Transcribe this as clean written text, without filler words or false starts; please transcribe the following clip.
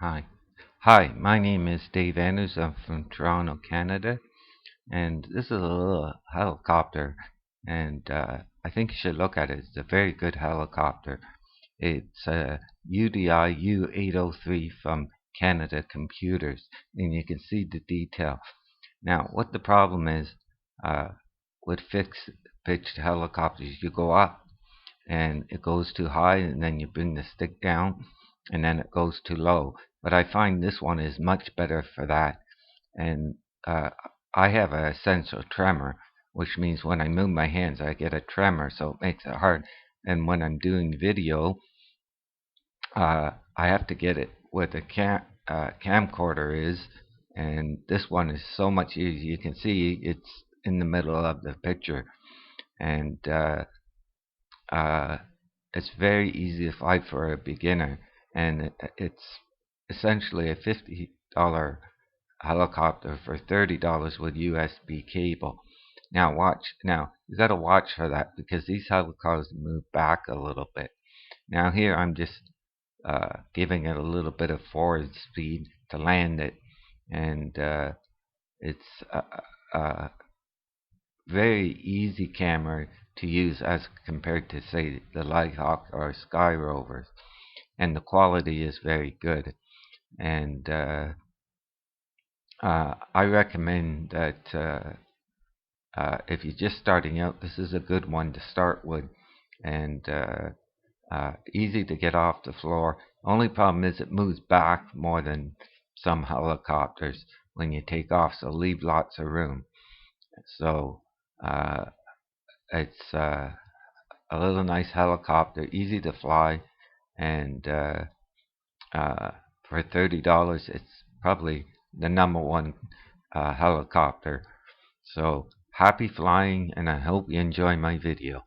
Hi. Hi, my name is Dave Andrews. I'm from Toronto, Canada, and this is a little helicopter, and I think you should look at it. It's a very good helicopter. It's a UDI U803 from Canada Computers, and you can see the detail. Now, what the problem is with fixed pitched helicopters, you go up and it goes too high, and then you bring the stick down, and then it goes too low. But I find this one is much better for that. And uh, I have a essential tremor, which means when I move my hands, I get a tremor, so it makes it hard. And when I'm doing video, I have to get it where the camcorder is, and this one is so much easier. You can see it's in the middle of the picture, and uh, it's very easy to fly for a beginner, and it's essentially a $50 helicopter for $30 with USB cable. Now watch. Now you got to watch for that because these helicopters move back a little bit. Now here I'm just giving it a little bit of forward speed to land it, and it's a very easy camera to use as compared to, say, the Litehawk or Sky Rovers, and the quality is very good. And I recommend that if you're just starting out, this is a good one to start with, and easy to get off the floor. Only problem is it moves back more than some helicopters when you take off, so leave lots of room. So it's a little nice helicopter, easy to fly, and for $30, it's probably the number one helicopter. So happy flying, and I hope you enjoy my video.